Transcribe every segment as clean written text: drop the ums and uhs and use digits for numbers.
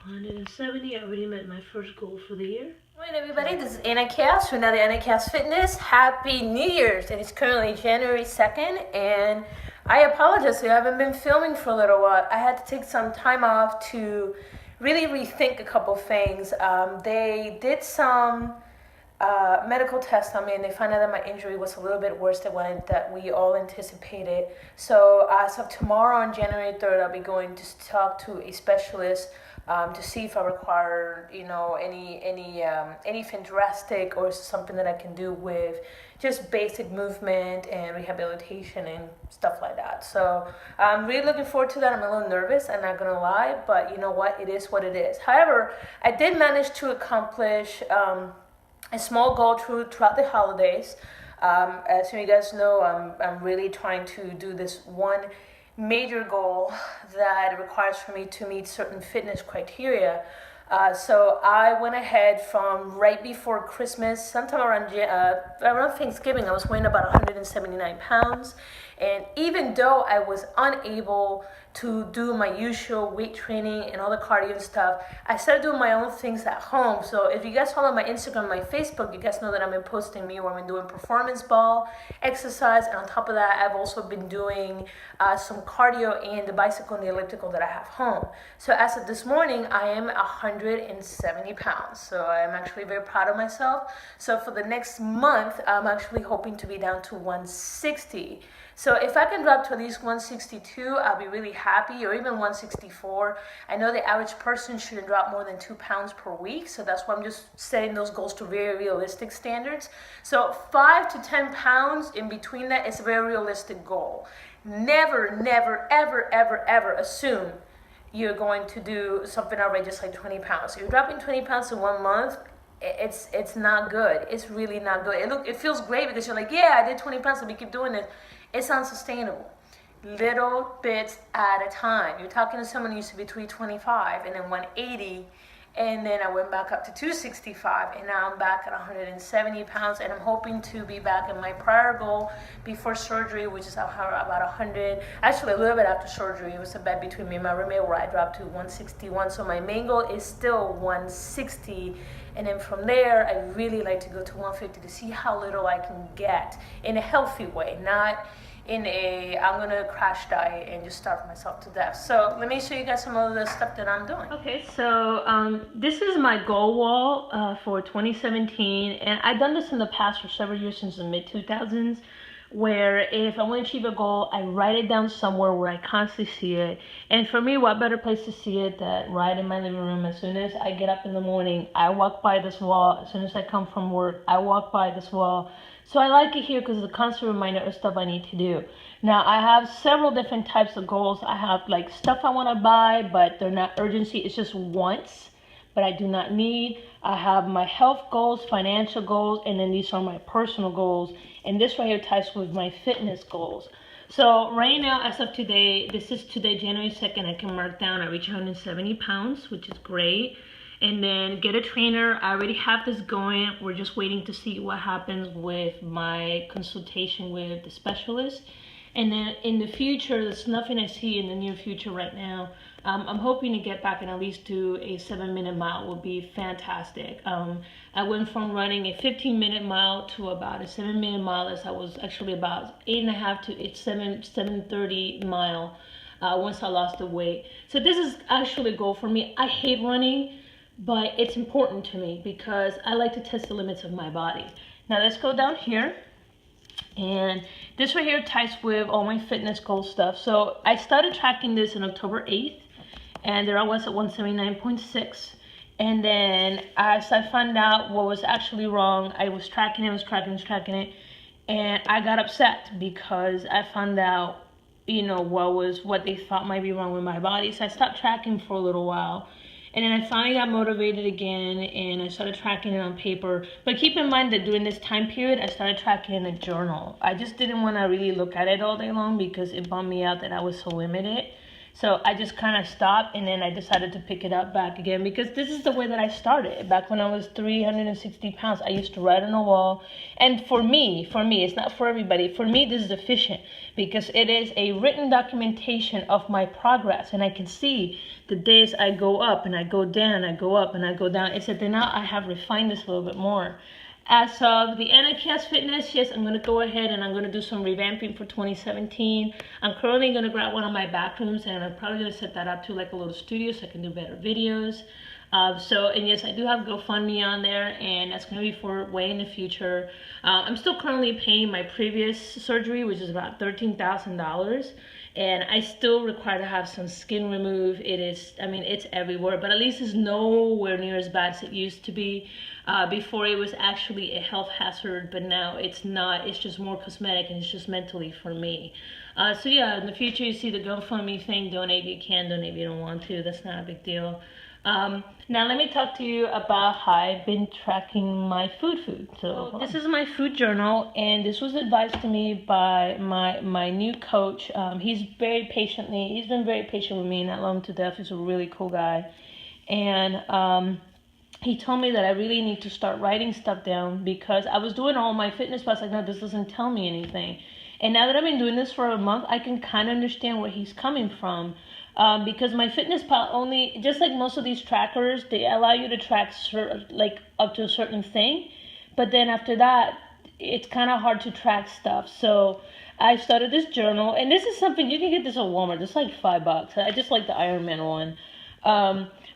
170. I already met my first goal for the year. Morning, everybody. This is Anna Khayos from another Anna Khayos Fitness. Happy New Year's! And it's currently January 2nd, and I apologize. I haven't been filming for a little while. I had to take some time off to really rethink a couple things. They did some medical tests on me, and they found out that my injury was a little bit worse than that we all anticipated. So as of tomorrow on January 3rd, I'll be going to talk to a specialist to see if I require, anything drastic, or something that I can do with just basic movement and rehabilitation and stuff like that. So I'm really looking forward to that. I'm a little nervous, I'm not gonna lie, but you know what? It is what it is. However, I did manage to accomplish a small goal throughout the holidays. As you guys know, I'm really trying to do this one major goal that requires for me to meet certain fitness criteria. So I went ahead from right before Christmas, sometime around Thanksgiving. I was weighing about 179 pounds. And even though I was unable to do my usual weight training and all the cardio and stuff, I started doing my own things at home. So if you guys follow my Instagram, my Facebook, you guys know that I've been posting me where I've been doing performance ball exercise. And on top of that, I've also been doing some cardio and the bicycle and the elliptical that I have home. So as of this morning, I am 170 pounds. So I'm actually very proud of myself. So for the next month, I'm actually hoping to be down to 160. So if I can drop to at least 162, I'll be really happy, or even 164. I know the average person shouldn't drop more than 2 pounds per week, so that's why I'm just setting those goals to very realistic standards. So 5 to 10 pounds in between that is a very realistic goal. Never, never, ever, ever, ever assume you're going to do something outrageous like 20 pounds. So you're dropping 20 pounds in 1 month, it's not good. It's really not good. It feels great because you're like, yeah, I did 20 pounds, so we keep doing it. It's unsustainable. Little bits at a time. You're talking to someone who used to be 325 and then 180, and then I went back up to 265, and now I'm back at 170 pounds, and I'm hoping to be back in my prior goal before surgery, which is about 100, actually a little bit after surgery. It was a bet between me and my roommate where I dropped to 161, so my main goal is still 160, and then from there, I really like to go to 150 to see how little I can get in a healthy way, not in a I'm gonna crash diet and just starve myself to death. So let me show you guys some of the stuff that I'm doing. Okay, so this is my goal wall for 2017, and I've done this in the past for several years, since the mid 2000s, where if I want to achieve a goal, I write it down somewhere where I constantly see it. And for me, what better place to see it than right in my living room? As soon as I get up in the morning, I walk by this wall. As soon as I come from work, I walk by this wall. So I like it here because it's a constant reminder of stuff I need to do. Now, I have several different types of goals. I have like stuff I want to buy, but they're not urgency. It's just wants, but I do not need. I have my health goals, financial goals, and then these are my personal goals. And this right here ties with my fitness goals. So right now, as of today, this is today, January 2nd, I can mark down I reach 170 pounds, which is great. And then get a trainer. I already have this going. We're just waiting to see what happens with my consultation with the specialist. And then in the future, there's nothing I see in the near future right now. I'm hoping to get back and at least do a 7-minute mile. Would be fantastic. I went from running a 15-minute mile to about a 7-minute mile, as I was actually about 8.5 to 7:30 mile once I lost the weight. So this is actually a goal for me. I hate running, but it's important to me because I like to test the limits of my body. Now let's go down here. And this right here ties with all my fitness goal stuff. So I started tracking this on October 8th, and there I was at 179.6. And then as I found out what was actually wrong, I was tracking it, and I got upset because I found out, what they thought might be wrong with my body. So I stopped tracking for a little while. And then I finally got motivated again, and I started tracking it on paper. But keep in mind that during this time period, I started tracking in a journal. I just didn't want to really look at it all day long because it bummed me out that I was so limited. So I just kind of stopped, and then I decided to pick it up back again because this is the way that I started. Back when I was 360 pounds, I used to write on a wall. And for me, it's not for everybody. For me, this is efficient because it is a written documentation of my progress. And I can see the days I go up and I go down, I go up and I go down. It's that now I have refined this a little bit more. As of the end of Chaos Fitness, yes, I'm going to go ahead and I'm going to do some revamping for 2017. I'm currently going to grab one of my back rooms, and I'm probably going to set that up to like a little studio so I can do better videos. And yes, I do have GoFundMe on there, and that's going to be for way in the future. I'm still currently paying my previous surgery, which is about $13,000. And I still require to have some skin removed. It's everywhere, but at least it's nowhere near as bad as it used to be. Before it was actually a health hazard, but now it's not. It's just more cosmetic, and it's just mentally for me. So yeah, in the future, you see the GoFundMe thing. Donate if you can, donate if you don't want to. That's not a big deal. Now let me talk to you about how I've been tracking my food. So this is my food journal, and this was advised to me by my new coach. He's been very patient with me, and I love him to death. He's a really cool guy. And he told me that I really need to start writing stuff down because I was doing all my fitness pals like, no, this doesn't tell me anything. And now that I've been doing this for a month, I can kind of understand where he's coming from. Because my fitness pal only, just like most of these trackers, they allow you to track like up to a certain thing, but then after that, it's kind of hard to track stuff. So I started this journal, and this is something you can get this at Walmart. It's like $5. I just like the Iron Man one.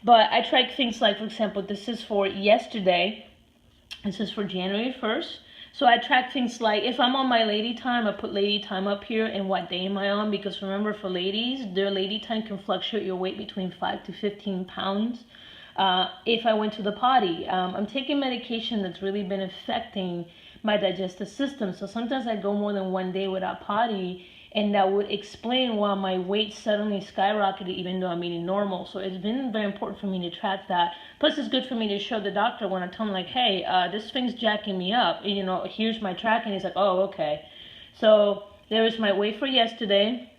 But I track things like, for example, this is for yesterday. This is for January 1st. So I track things like, if I'm on my lady time, I put lady time up here and what day am I on. Because remember, for ladies, their lady time can fluctuate your weight between 5 to 15 pounds. If I went to the potty, I'm taking medication that's really been affecting my digestive system. So sometimes I go more than one day without potty, and that would explain why my weight suddenly skyrocketed even though I'm eating normal. So it's been very important for me to track that. Plus, it's good for me to show the doctor when I tell him, like, hey, this thing's jacking me up. Here's my tracking. He's like, oh, okay. So there was my weight for yesterday.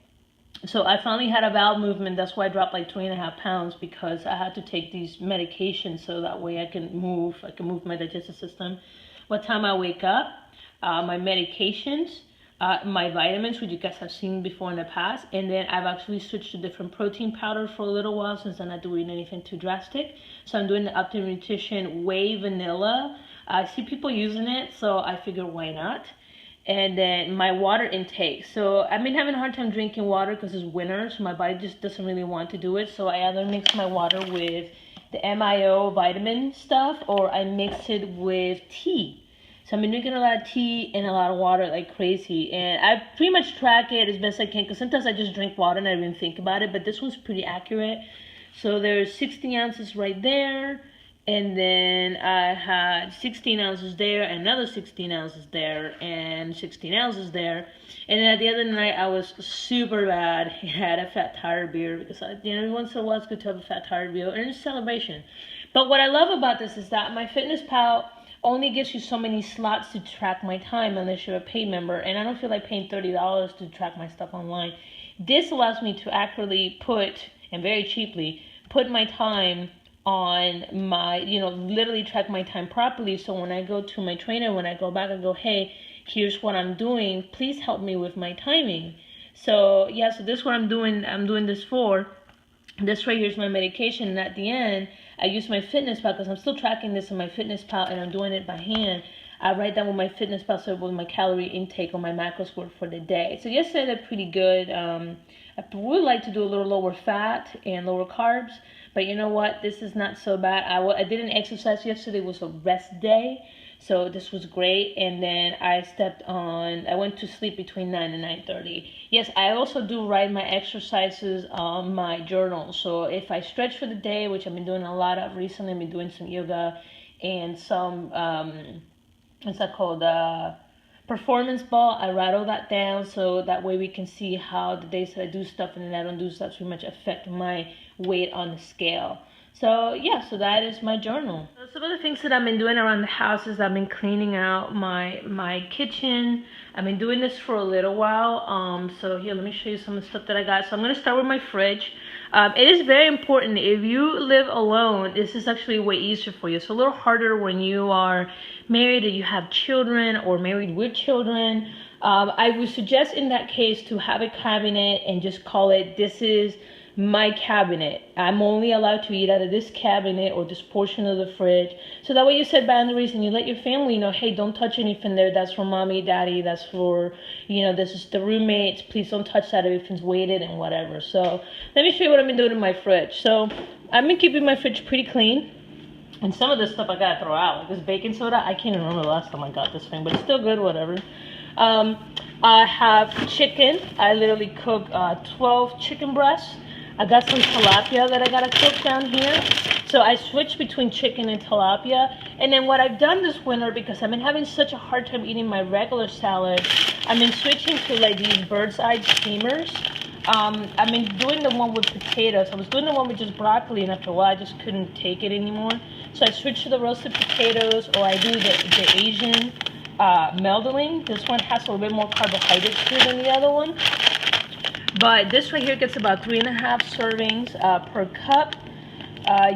So I finally had a bowel movement. That's why I dropped like 3.5 pounds, because I had to take these medications so that way I can move my digestive system. What time I wake up, my medications, my vitamins, which you guys have seen before in the past, and then I've actually switched to different protein powder for a little while since I'm not doing anything too drastic. So I'm doing the Optimum Nutrition Whey Vanilla. I see people using it, so I figure why not. And then my water intake. So I've been having a hard time drinking water because it's winter, so my body just doesn't really want to do it. So I either mix my water with the MIO vitamin stuff, or I mix it with tea. So I've been drinking a lot of tea and a lot of water like crazy. And I pretty much track it as best I can, because sometimes I just drink water and I don't even think about it. But this one's pretty accurate. So there's 16 ounces right there. And then I had 16 ounces there, another 16 ounces there, and 16 ounces there. And then at the other night, I was super bad. I had a fat tired beer, because every once in a while it's good to have a fat tired beer, and it's a celebration. But what I love about this is that my Fitness Pal only gives you so many slots to track my time unless you're a paid member, and I don't feel like paying $30 to track my stuff online. This allows me to accurately put, and very cheaply, put my time on my, literally track my time properly. So when I go to my trainer, when I go back, I go, hey, here's what I'm doing. Please help me with my timing. So yeah, so this is what I'm doing this for. This right here is my medication, and at the end, I use my Fitness Pal, because I'm still tracking this in my Fitness Pal, and I'm doing it by hand. I write down with my Fitness Pal, so with my calorie intake or my macros for the day. So yesterday they're pretty good. I would like to do a little lower fat and lower carbs, but you know what? This is not so bad. I didn't exercise yesterday. It was a rest day, so this was great. And then I went to sleep between 9 and 9:30. Yes, I also do write my exercises on my journal. So if I stretch for the day, which I've been doing a lot of recently, I've been doing some yoga and some, what's that called? Performance ball. I write all that down, so that way we can see how the days that I do stuff and then I don't do stuff so much affect my weight on the scale. So yeah, so that is my journal. So some of the things that I've been doing around the house is I've been cleaning out my kitchen. I've been doing this for a little while. So here, let me show you some of the stuff that I got. So I'm gonna start with my fridge. It is very important if you live alone. This is actually way easier for you. It's a little harder when you are married or you have children or married with children. I would suggest in that case to have a cabinet and just call it, this is my cabinet. I'm only allowed to eat out of this cabinet or this portion of the fridge. So that way you set boundaries and you let your family know, hey, don't touch anything there. That's for mommy, daddy. That's for, this is the roommates. Please don't touch that. Everything's weighted and whatever. So let me show you what I've been doing in my fridge. So I've been keeping my fridge pretty clean. And some of this stuff I gotta throw out. Like this baking soda, I can't even remember the last time I got this thing, but it's still good, whatever. I have chicken. I literally cook 12 chicken breasts. I got some tilapia that I gotta cook down here. So I switch between chicken and tilapia. And then what I've done this winter, because I've been having such a hard time eating my regular salad, I've been switching to like these bird's eye steamers. I've been doing the one with potatoes. I was doing the one with just broccoli, and after a while I just couldn't take it anymore. So I switched to the roasted potatoes, or I do the Asian melding. This one has a little bit more carbohydrates to it than the other one. But this right here gets about 3.5 servings per cup.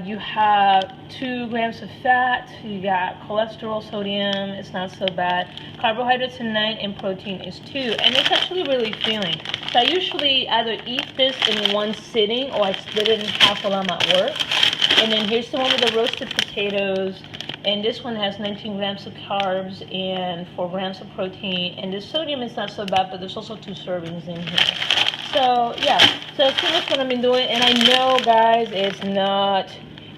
You have 2 grams of fat. You got cholesterol, sodium. It's not so bad. Carbohydrates are 9 and protein is 2. And it's actually really filling. So I usually either eat this in one sitting or I split it in half while I'm at work. And then here's the one with the roasted potatoes. And this one has 19 grams of carbs and 4 grams of protein. And the sodium is not so bad, but there's also 2 servings in here. So yeah, so that's pretty much what I've been doing. And I know, guys, it's not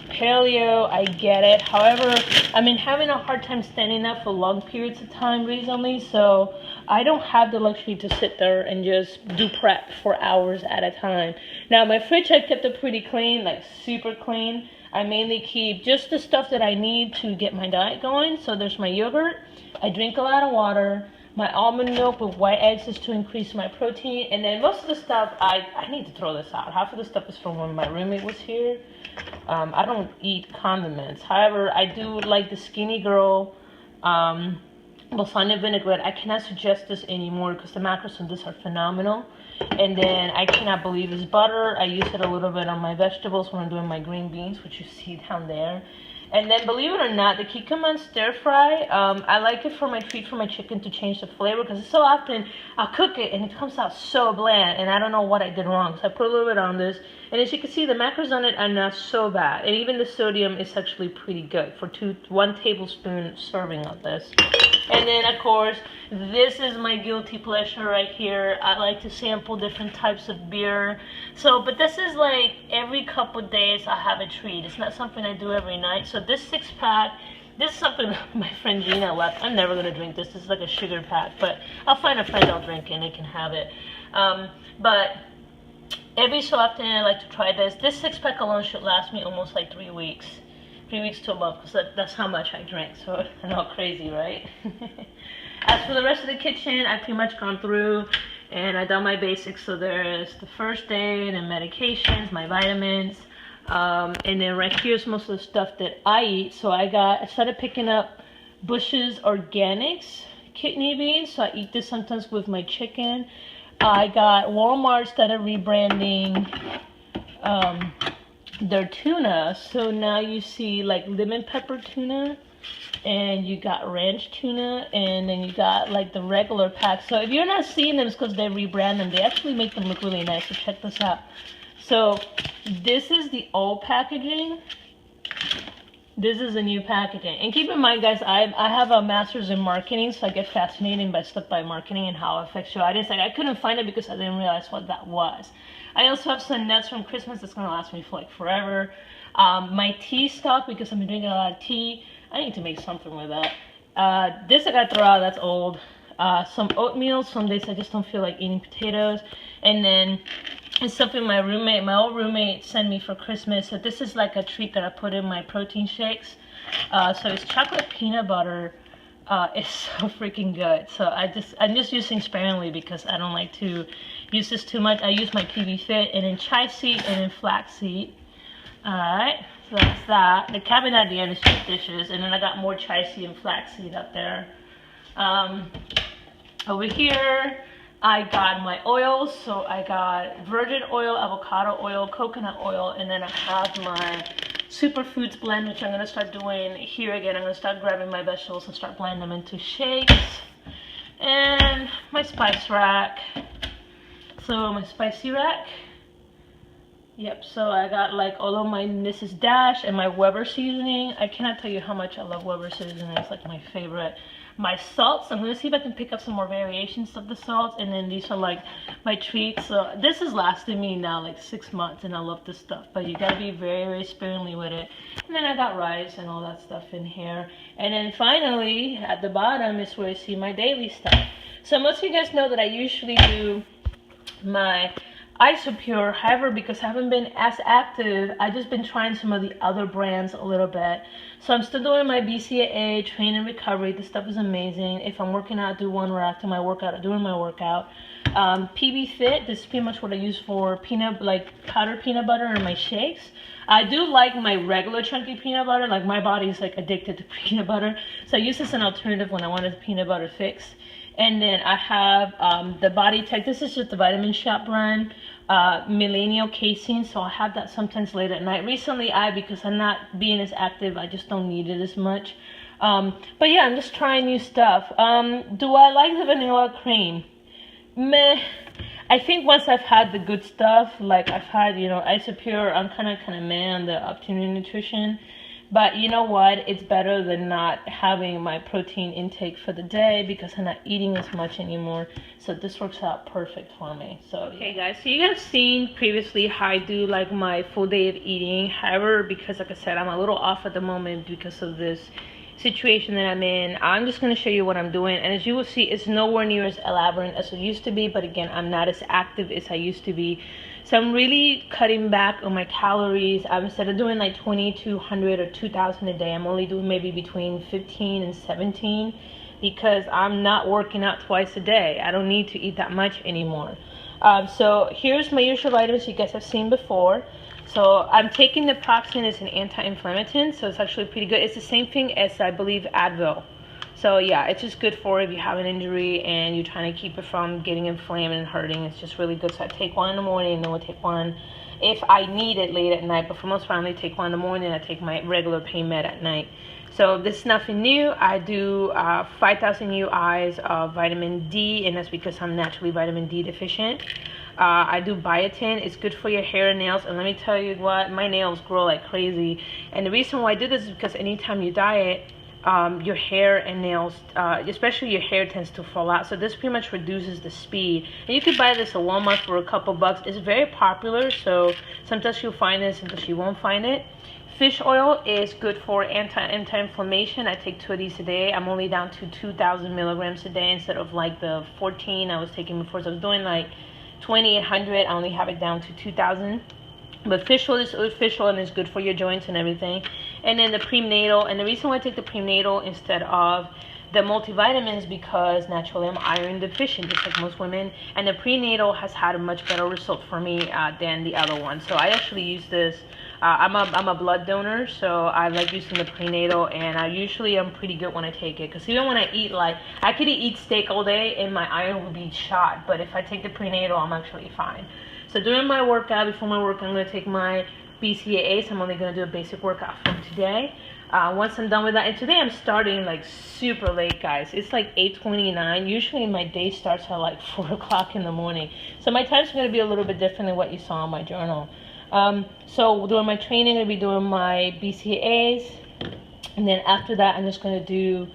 paleo. I get it. However, I've been having a hard time standing up for long periods of time recently. So I don't have the luxury to sit there and just do prep for hours at a time. Now, my fridge, I've kept it pretty clean, like super clean. I mainly keep just the stuff that I need to get my diet going. So there's my yogurt. I drink a lot of water. My almond milk with white eggs is to increase my protein. And then most of the stuff, I need to throw this out. Half of the stuff is from when my roommate was here. I don't eat condiments. However, I do like the Skinny Girl balsamic vinaigrette. I cannot suggest this anymore because the macros on this are phenomenal. And then I cannot believe this butter. I use it a little bit on my vegetables when I'm doing my green beans, which you see down there. And then, believe it or not, the kikkoman stir fry, I like it for my treat for my chicken to change the flavor because so often I'll cook it and it comes out so bland and I don't know what I did wrong. So I put a little bit on this. And as you can see, the macros on it are not so bad. And even the sodium is actually pretty good for 1 tablespoon serving of this. And then, of course, this is my guilty pleasure right here. I like to sample different types of beer. So, but this is like every couple of days I have a treat. It's not something I do every night. So this 6-pack, this is something my friend Gina left. I'm never going to drink this. This is like a sugar pack. But I'll find a friend I'll drink and they can have it. But every so often I like to try this. This 6-pack alone should last me almost like 3 weeks. 3 weeks to a month, because that's how much I drink. So I'm all crazy, right? As for the rest of the kitchen, I've pretty much gone through and I've done my basics. So there's the first aid and medications, my vitamins, and then right here's most of the stuff that I eat. So I started picking up Bush's Organics kidney beans. So I eat this sometimes with my chicken. I got Walmart started rebranding their tuna. So now you see like lemon pepper tuna, and you got ranch tuna, and then you got like the regular pack. So if you're not seeing them, it's because they rebrand them. They actually make them look really nice. So check this out. So this is the old packaging. This is the new packaging. And keep in mind, guys, I have a master's in marketing, so I get fascinated by stuff by marketing and how it affects your audience. Like I couldn't find it because I didn't realize what that was. I also have some nuts from Christmas that's gonna last me for like forever. My tea stock, because I've been drinking a lot of tea. I need to make something with that. This I gotta throw out, that's old. Some oatmeal, some days I just don't feel like eating potatoes. And then it's something my old roommate sent me for Christmas. So this is like a treat that I put in my protein shakes. So it's chocolate peanut butter. It's so freaking good. So I'm just using sparingly because I don't like to use this too much. I use my PB Fit, and then chai seed, and then flax seed. Alright, so that's that. The cabinet at the end is just dishes, and then I got more chia seed and flaxseed up there. Over here, I got my oils. So I got virgin oil, avocado oil, coconut oil, and then I have my superfoods blend, which I'm going to start doing here again. I'm going to start grabbing my vegetables and start blending them into shakes. And my spice rack. So my spicy rack. Yep, so I got like all of my Mrs. Dash and my Weber seasoning. I cannot tell you how much I love Weber seasoning. It's like my favorite. My salts, I'm going to see if I can pick up some more variations of the salts. And then these are like my treats. So this has lasted me now like 6 months, and I love this stuff. But you got to be very, very sparingly with it. And then I got rice and all that stuff in here. And then finally, at the bottom is where you see my daily stuff. So most of you guys know that I usually do my Isopure. However, because I haven't been as active, I've just been trying some of the other brands a little bit. So I'm still doing my BCAA, train and recovery. This stuff is amazing. If I'm working out, I do one right after my workout or during my workout. PB Fit, this is pretty much what I use for powdered peanut butter in my shakes. I do like my regular chunky peanut butter. Like my body is like addicted to peanut butter. So I use this as an alternative when I want a peanut butter fix. And then I have the Body Tech. This is just the Vitamin Shop brand, Millennial Casein. So I have that sometimes late at night. Recently, because I'm not being as active, I just don't need it as much. But yeah, I'm just trying new stuff. Do I like the vanilla cream? Meh. I think once I've had the good stuff, like I've had, Isopure, I'm kind of meh on the Optimum Nutrition. But you know what? It's better than not having my protein intake for the day because I'm not eating as much anymore. So this works out perfect for me. So okay guys, so you guys seen previously how I do like my full day of eating. However, because like I said, I'm a little off at the moment because of this situation that I'm in. I'm just going to show you what I'm doing. And as you will see, it's nowhere near as elaborate as it used to be. But again, I'm not as active as I used to be. So I'm really cutting back on my calories. Instead of doing like 2,200 or 2,000 a day, I'm only doing maybe between 15 and 17 because I'm not working out twice a day. I don't need to eat that much anymore. So here's my usual items you guys have seen before. So I'm taking the Proxen as an anti-inflammatory, so it's actually pretty good. It's the same thing as I believe Advil. So yeah, it's just good for if you have an injury and you're trying to keep it from getting inflamed and hurting. It's just really good. So I take one in the morning, and then we'll take one if I need it late at night. But for most part, I only take one in the morning. I take my regular pain med at night. So this is nothing new. I do 5,000 UIs of vitamin D, and that's because I'm naturally vitamin D deficient. I do biotin. It's good for your hair and nails. And let me tell you what, my nails grow like crazy. And the reason why I do this is because anytime you diet, your hair and nails, especially your hair, tends to fall out. So this pretty much reduces the speed. And you could buy this at Walmart for a couple bucks. It's very popular, so sometimes you'll find it, sometimes you won't find it. Fish oil is good for anti-inflammation. I take 2 of these a day. I'm only down to 2,000 milligrams a day instead of like the 14 I was taking before. So I was doing like 2,800. I only have it down to 2,000. But fish oil is fish oil, and it's good for your joints and everything. And then the prenatal, and the reason why I take the prenatal instead of the multivitamins because naturally I'm iron deficient, just like most women. And the prenatal has had a much better result for me than the other one. So I actually use this. I'm a blood donor, so I like using the prenatal, and I usually am pretty good when I take it. Because even when I eat, like, I could eat steak all day and my iron would be shot. But if I take the prenatal, I'm actually fine. So during my workout, before my workout, I'm going to take my BCAAs. So I'm only going to do a basic workout from today. Once I'm done with that, and today I'm starting like super late, guys. It's like 8:29. Usually my day starts at like 4 o'clock in the morning. So my time's going to be a little bit different than what you saw in my journal. So during my training, I'm going to be doing my BCAAs. And then after that, I'm just going to do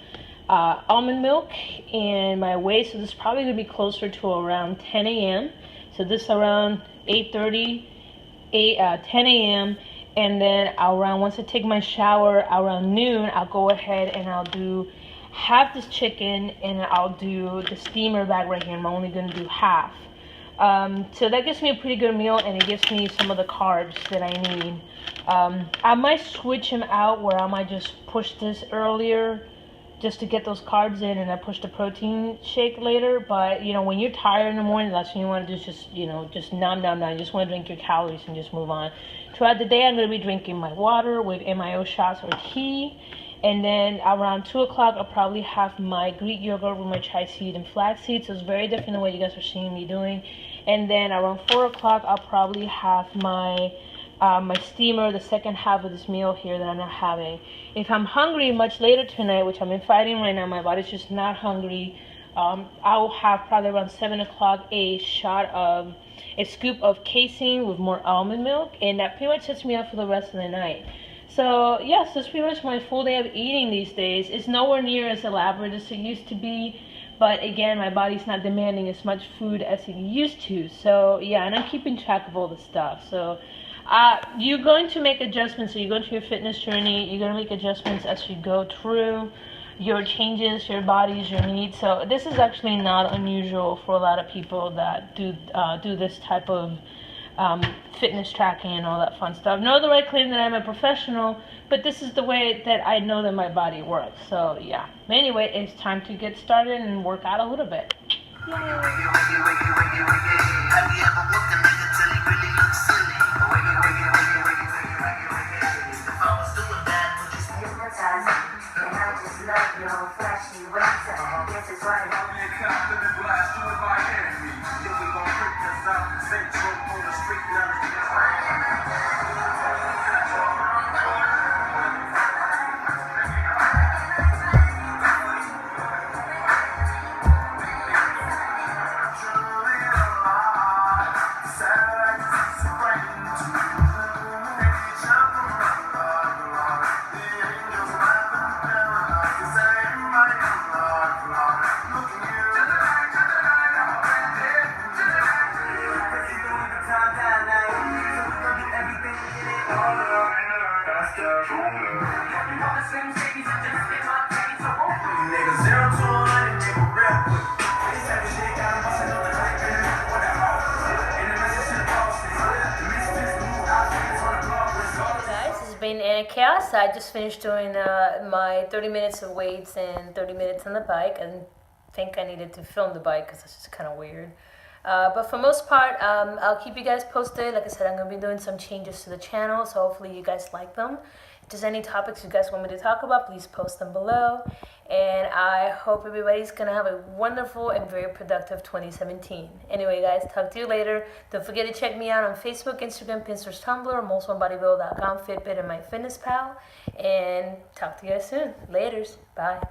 almond milk and my whey. So this is probably going to be closer to around 10 a.m. So this is around 8:30, 10 a.m. And then once I take my shower around noon, I'll go ahead and I'll do half this chicken, and I'll do the steamer bag right here. I'm only going to do half. So that gives me a pretty good meal, and it gives me some of the carbs that I need. I might switch them out where I might just push this earlier just to get those carbs in, and I push the protein shake later. But when you're tired in the morning, that's when you want to just nom nom nom. You just want to drink your calories and just move on. Throughout the day, I'm going to be drinking my water with MIO shots or tea. And then around 2 o'clock, I'll probably have my Greek yogurt with my chia seed and flaxseed. So it's very different than what you guys are seeing me doing. And then around 4 o'clock, I'll probably have my steamer, the second half of this meal here that I'm not having. If I'm hungry much later tonight, which I'm fighting right now, my body's just not hungry, I'll have probably around 7 o'clock a scoop of casein with more almond milk, and that pretty much sets me up for the rest of the night. So yes, that's pretty much my full day of eating these days. It's nowhere near as elaborate as it used to be, but again, my body's not demanding as much food as it used to. So yeah, and I'm keeping track of all the stuff. So you're going to make adjustments. So you go into your fitness journey, you're going to make adjustments as you go through your changes, your bodies, your needs. So this is actually not unusual for a lot of people that do this type of fitness tracking and all that fun stuff. No, do I claim that I'm a professional, but this is the way that I know that my body works. So yeah. But anyway, it's time to get started and work out a little bit. Chaos. I just finished doing my 30 minutes of weights and 30 minutes on the bike, and think I needed to film the bike because it's just kind of weird. But for most part, I'll keep you guys posted. Like I said, I'm going to be doing some changes to the channel, so hopefully you guys like them. If there's any topics you guys want me to talk about, please post them below. And I hope everybody's going to have a wonderful and very productive 2017. Anyway, guys, talk to you later. Don't forget to check me out on Facebook, Instagram, Pinterest, Tumblr. I'm also on bodybuild.com, Fitbit, and MyFitnessPal. And talk to you guys soon. Laters. Bye.